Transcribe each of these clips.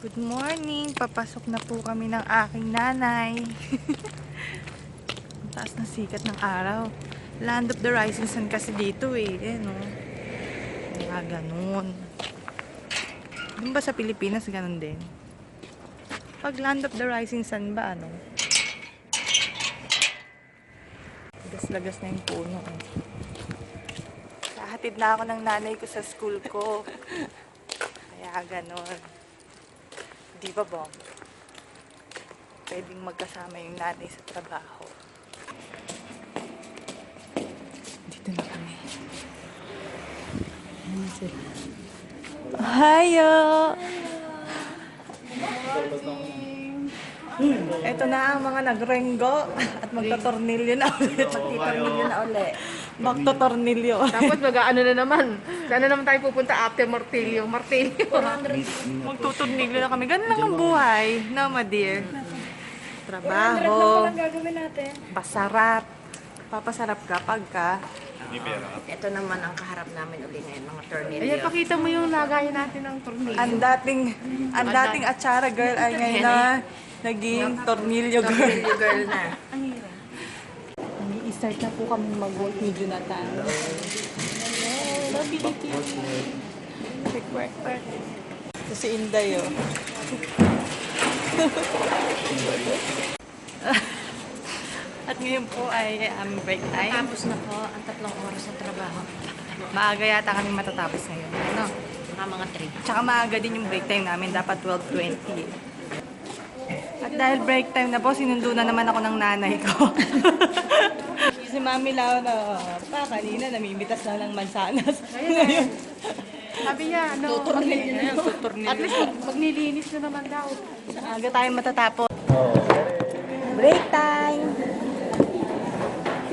Good morning! Papasok na po kami ng aking nanay. Ang taas ng sikat ng araw. Land of the rising sun kasi dito eh. No? Kaya ganun. Doon ba sa Pilipinas ganun din? Pag land of the rising sun ba ano? Lagas-lagas na yung puno. Kahatid na ako ng nanay ko sa school ko. Kaya ganun. Di ba, Bong? Pwedeng magkasama yung nanay sa trabaho. Dito na kami. Ano sila? Hayo! Ito na ang mga nagrenggo at magtotornilyo na ulit. Magtitornilyo na ulit. Magtotornilyo. Tapos mag-ano na naman. Saan na naman tayo pupunta after martilyo? Martilyo. Magtutornilyo na kami. Ganun lang ang buhay. No, my dear. Trabaho. gagawin natin. Pasarap. Papasarap kapag ka. Ito naman ang kaharap namin uli ngayon, mga tornilyo. Ayan, pakita mo yung lagayan natin ng tornilyo. Ang dating atsara girl ay ngayon na naging tornilyo girl. Tornilyo girl na. I-start na po kami mag-work ni Jonathan. Hello, Bility. Work. Ito si Inday, oh. At ngayon po ay break time. Tapos na po ang 3 oras ng trabaho. Maaga yata kami matatapos ngayon. Ano? Mga 3. Tsaka maaga din yung break time namin. Dapat 12:20. At dahil break time na po, sinundo na naman ako ng nanay ko. Si Mami Lau na kanina namimitas lang ng mansanas. Ngayon, Sabi niya, ano? At least magnilinis na naman daw. aga tayo matatapos. Break time!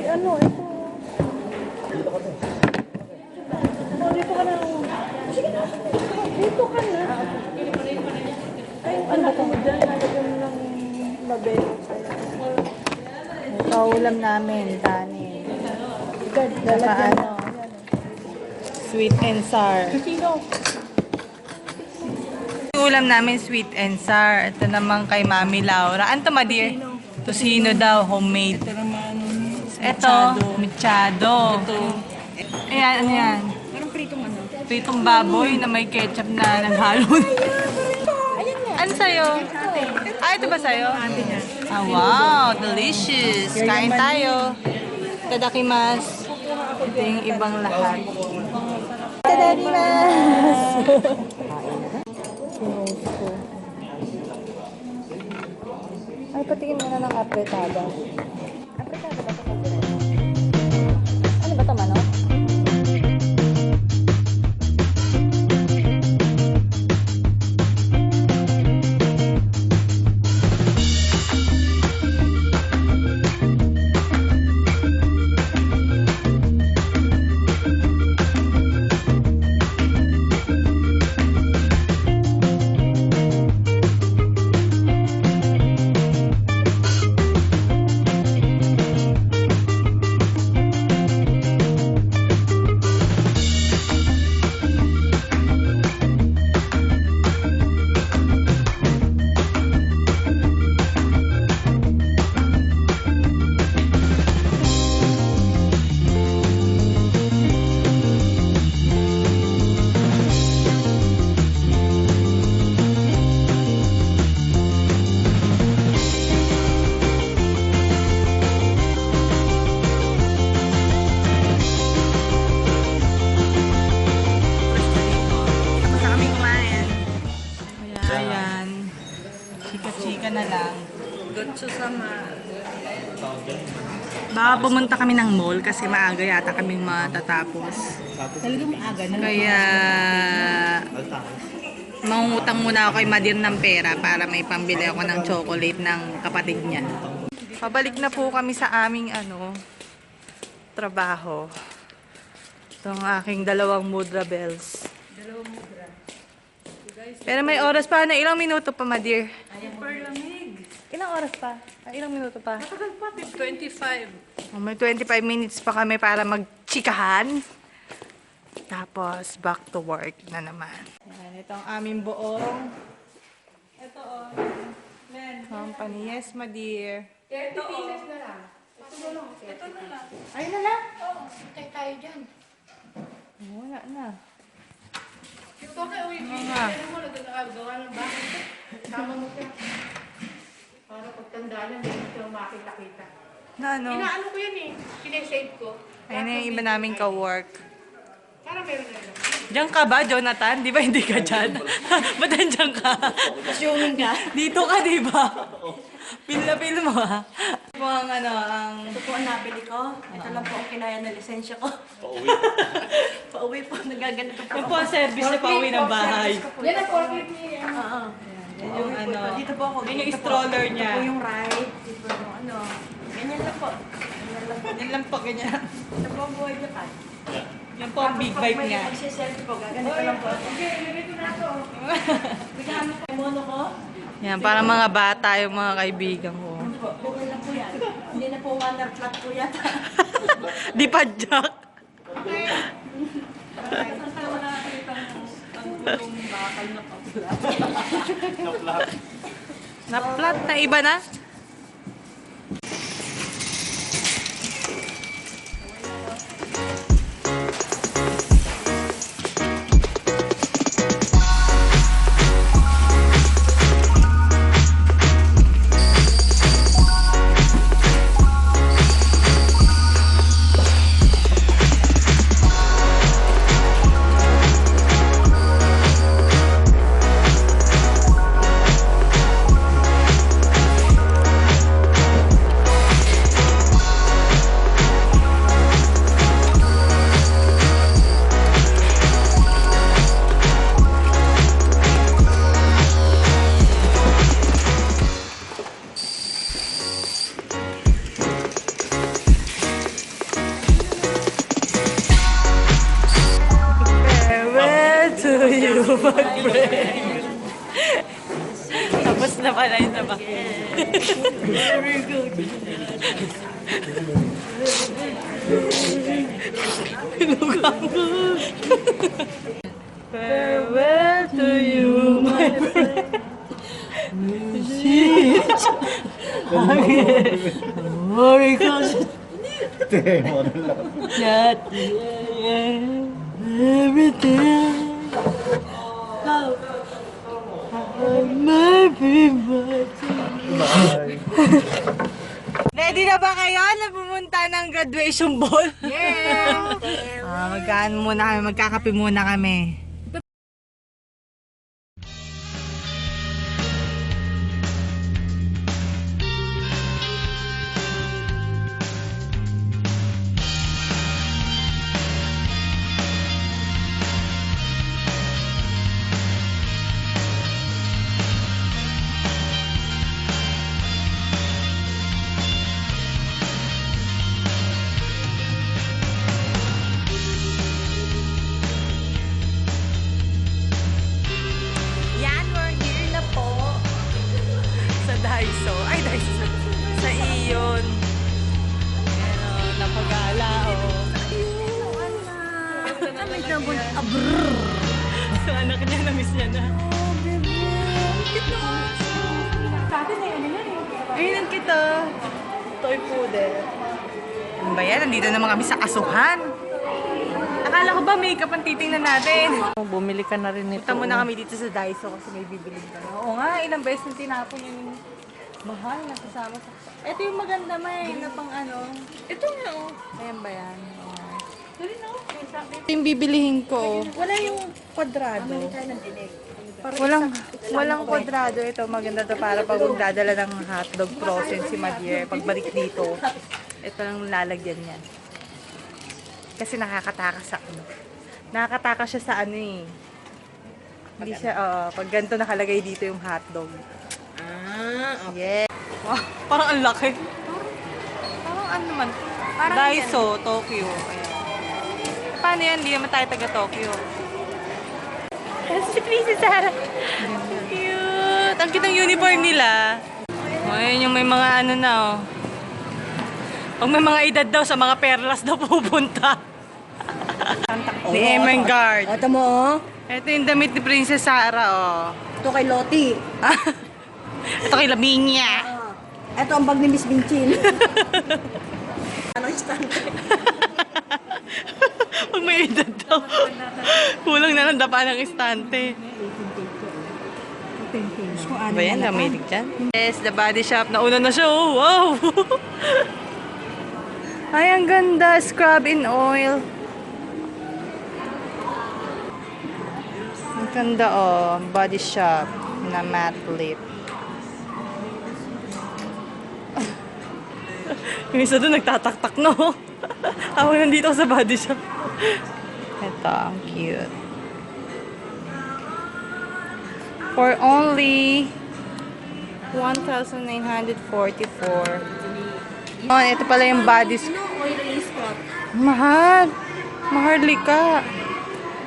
Ano, ito? Dito ka na. Sige na. Dito ka na. Ay, ano ba ito? Diyan, nalagyan mo ng labelo. Paulam namin, kanin. Saka ano? Sweet and sour. Ulam namin sweet and sour. Ito naman kay Mami Laura. Ano to, ma dear? Tosino daw, homemade. Ito, mechado. Ayan, ano yan? Parang pritong ano? Pritong baboy na may ketchup na naghalo. Ano sa'yo? Ah, ito ba sa'yo? Ah, wow, delicious. Kain tayo. Tadakimasu. Ito yung ibang lahat. Tadakimasu. Ay, patingin mo na ng apretada. Apretada ba ito? Ano ba ito, manok? Chika na lang. Gotcho sama. Baka pumunta kami ng mall kasi maaga yata kaming matatapos. Talagang maaga na. Kaya mangungutang muna ako kay Madir ng pera para may pambili ako ng chocolate ng kapatid niya. Pabalik na po kami sa aming trabaho. Itong aking 2 mudra bells. Pero may oras pa na ilang minuto pa, Madir? Super lamig. Ilang oras pa? Ilang minuto pa? Matagal pa, 25. May 25 minutes pa kami para magchikahan. Tapos, back to work na naman. Ayan, ito ang aming buong company. Yes, my dear. 30 pieces na lang. Ito na lang. Ito na lang. Ayun na lang. Oo, tayo dyan. Wala na. Ito ka, uy. Nga. Ano mo, nagagawa ng bakit? Tama mo siya. Para pagtandaan lang, hindi mo siya makita-kita. Na ano? Inaano ko yan eh. Sinesave ko. Ayun na yung iba naming ka-work. Para meron na lang. Diyan ka ba, Jonathan? Di ba hindi ka dyan? Ba't nandiyan ka? Assuming ka? Dito ka, di ba? Pil na pil mo, ha? Ito po ang ano, ang... Ito po ang nabili ko. Ito lang po ang kinaya na lisensya ko. Pauwi. Pauwi po, nagaganito po. Yan po ang service na pauwi ng bahay. Yan ang 450 niya. Oo. Yan yung ano... Dito po ako. Yan yung Dito po. stroller niya. Ito po yung ride. Dito po yung ano. Ganyan lang po. Ganyan lang po. Yan lang po, ganyan. Ito po ang buhay niya pa. Yan po ang big vibe niya. Pag may selfie po, gaganito lang po. Okay, ilagay ko na ito. Bigyan mo po yung mono ko. Yan, para mga bata yung mga kaibigan ko. Ano po, bukay lang po yan. Hindi na po water flat po yata. Di pa, Jack. Na-flat na iba na? Farewell to you, my friend. Tapos na pala yun na ba? Very good. Farewell to you, my friend. Shit. Worry cause not everything. My favorite. Ready na ba kayo na pumunta ng graduation ball? Yeah! Magkaan muna kami, magkakape muna kami. Yan, we're here na po sa Daiso. Ay, Daiso. Sa Iyon. Ayan o, napagala o. So, anak niya, na-miss niya na. Ayun kita. Toy poodle. Ano ba yan? Nandito naman kami sa kasuhan. Akala ko ba makeup ang titingnan natin? Bumili ka na rin Punta muna kami dito sa Daiso kasi may bibilin ka na. Oo nga, ilang beses na tinapon yung mahal na kasama sa... Ito yung maganda may na pang ano. Ito nga oh. Ayan ba yan? Oh. Ito yung bibilihin ko. Wala yung kwadrado. Walang kwadrado. Ito maganda to para pag magdadala ng hotdog frozen si Madier. Pagbalik dito, ito lang lalagyan niya. Kasi nakakatakas sa ano. Nakakatakas siya sa ano eh. Hindi siya, pag ganito nakalagay dito yung hotdog. Okay. Yeah. Wow, parang ang laki. Parang ano naman. Daiso, Tokyo. Ayan. Paano yan? Hindi naman tayo taga-Tokyo. Si Princess Sarah. Cute. Ang cute ng uniform nila. Ayun yung may mga ano na oh. Pag may mga edad daw, sa mga perlas daw pupunta. Si Emengard. Ito mo, oh. Ito yung damit ni Princess Sarah, oh. Ito kay Lottie. Ito kay Laminia. Ito ang bag ni Miss Vincin. Ano istante? Pag may edad daw. Kulang na lang dapa ng istante. Ba yan? Namilig dyan? Yes, the Body Shop. Nauna na siya. Oh, wow! Ay, ang ganda. Scrub in oil. Ang ganda, oh. Body Shop na matte lip. Yung isa doon nagtataktak, no? Ako nandito sa Body Shop. Ito, ang cute. For only 1,944. Oh, ito pala yung body scrub. Oily scrub. Mahal. Maharli ka.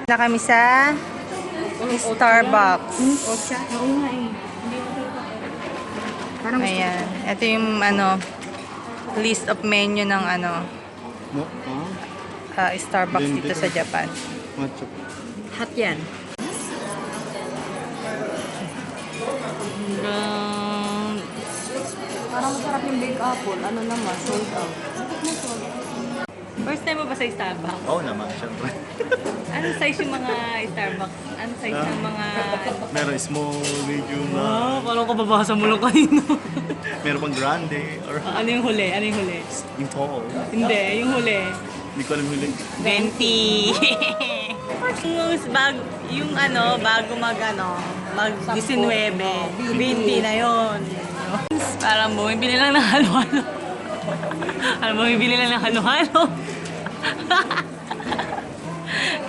Na kami sa Starbucks. Ocha? Oo nga eh. Parang Ayan. Ito yung ano, list of menu ng ano, No? Starbucks dito sa Japan. Matcha. hot yan. Parang masarap yung big apple. Ano naman, sold out. First time mo ba sa Starbucks? Oo naman, syempre. Anong size yung mga Starbucks? Anong size ng mga... Meron small, medium, Wow, parang kababasa mo lang kanino. meron pang grande, or Ano yung huli? Ano yung huli? yung tall. Hindi, yung huli. Hindi ko alam huli. 20. Yung ano, bago mag 19. 20 na yon. Parang bumibili lang ng halo-halo. Parang bumibili lang ng halo-halo.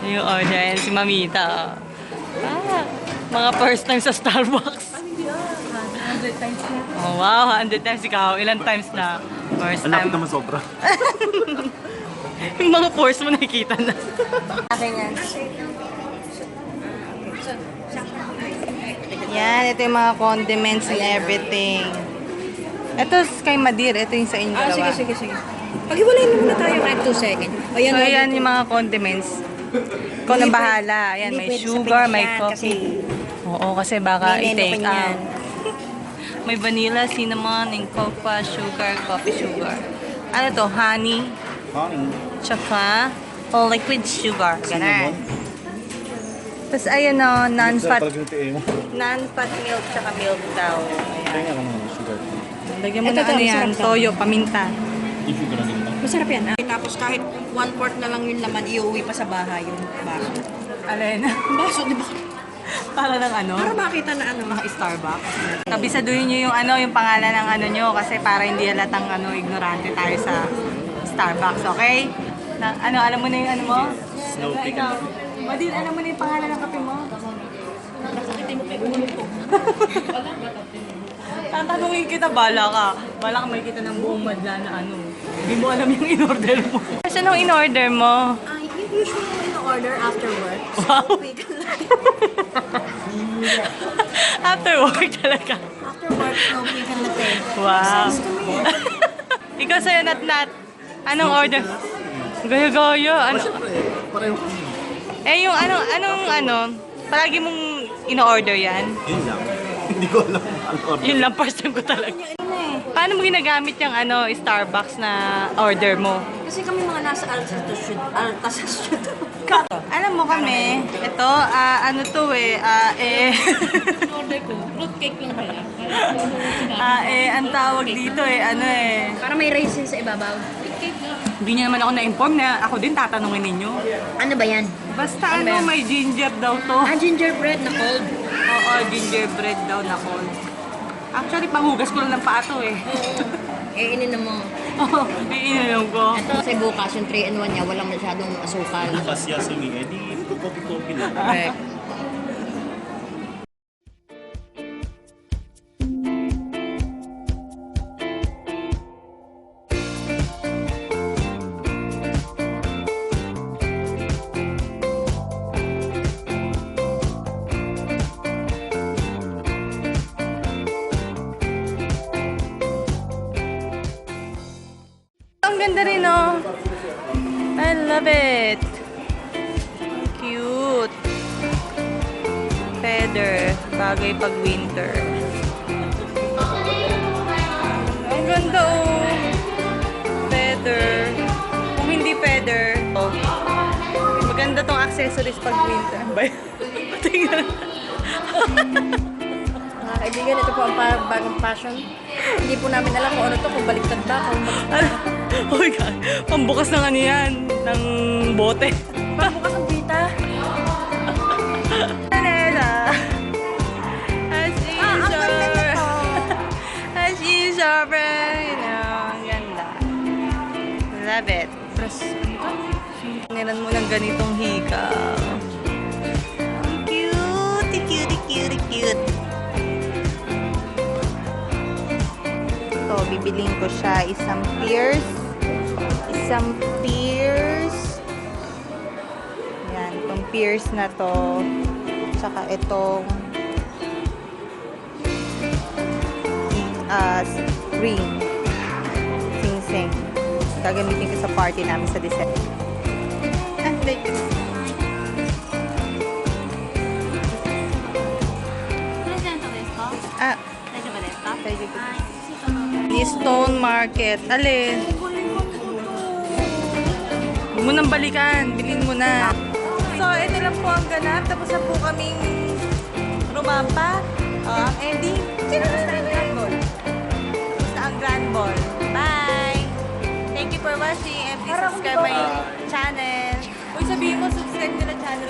Yung order, yan si Mamita. Mga first time sa Starbucks. 100 times na. Oh, wow, 100 times ikaw. Ilan times na? First Ang lapit time. naman sobra. Yung mga pores mo nakikita na. Akin yan. Yan, ito yung mga condiments and everything. Ito kay Madir, ito yung sa inyo dalawa. Sige. Pag-iwalay na muna tayo kahit 2 seconds. Ayan, So, ayan yung mga condiments. Ikaw nang bahala. Ayan, may sugar, may coffee. Oo, kasi baka i-take out. May vanilla, cinnamon, and cocoa, sugar, coffee sugar. Ano to? Honey, Honey. tsaka liquid sugar. Cinnamon. Ganun. Tapos ayan o, non-fat Talagang tiim mo. milk, tsaka milk daw. Kaya nga naman, sugar. Lagyan mo Ito na to, ano yan, masarap to. toyo, paminta. Yung sugar na ganito. Masarap yan. Tapos kahit 1/4 na lang yung laman, iuwi pa sa bahay yung baso. Alin? Yung baso, di ba? Para ng ano? Para makita na ano. Mga Starbucks. Kabisaduhin nyo yung ano, yung pangalan ng ano nyo kasi para hindi halatang ano, ignorante tayo sa Starbucks, okay? Na, ano, alam mo na yung ano mo? Snow peak. Madin, alam mo na yung pangalan ng kape mo? Tatanungin kita, bala ka. Bala ka may kita ng buong madla na ano. Hindi mo alam yung in-order mo. Kasi anong in-order mo? I usually order after work. Wow. So, we can After work talaga. after work, so we can latte. Wow. Sense to me. Ikaw sa'yo, Nat. Anong order? Gaya-gaya. Ano? Pareho. Yung ano, palagi mong in-order yan? Yun lang. Hindi ko alam ang order. Yun lang, first time ko talaga. Paano mo ginagamit yung ano, Starbucks na order mo? Kasi kami mga nasa Altasasyon. Alam mo kami, ito, ano to Order ko, fruit cake lang pala. ang tawag dito ano Para may raisin sa ibabaw. hindi niya naman ako na-inform na ako din tatanungin ninyo. Ano ba yan? Basta Ano ba yan? may ginger daw to. Gingerbread na cold. Oo, gingerbread daw na cold. Actually, panghugas ko lang ng paa to Ininom mo. Oo, iinom ko. Ito kasi bukas, yung 3-in-1 niya, walang masyadong asukal. Bukas yasumi, eh di kopi-kopi lang. Correct. Ang ganda rin, oh. I love it. Cute. Feather. Bagay pag winter. ganda oh. Feather. Kung hindi feather, oh. Maganda tong accessories pag winter. Tingnan. Mga kaibigan, ito po ang bagong fashion. Hindi po namin alam kung ano to, kung baliktad ba, kung Oh my God. Pambukas ng ano yan, ng bote. pagbukas ng bita. Canela. As usual. As usual, you know, ang ganda. Love it. Nilan mo ng ganitong hikaw. Cute, cute, cute, cute. Ito, bibiling ko siya. Isang pierce. Isang pierce. Yan, itong pierce na to. Tsaka itong ring. Sing-sing. Gagamitin ko sa party namin sa December. Like this. Ah, the Stone Market. Alin? Huwag mo nang balikan. Bilhin mo na. So, ito lang po ang ganap. Tapos na po kaming rumampa. Ang ending. Tapos na ang Grand Ball. Tapos na ang Grand Ball. Bye! Thank you for watching and please subscribe my channel. Uy, sabihin mo, subscribe nyo na channel.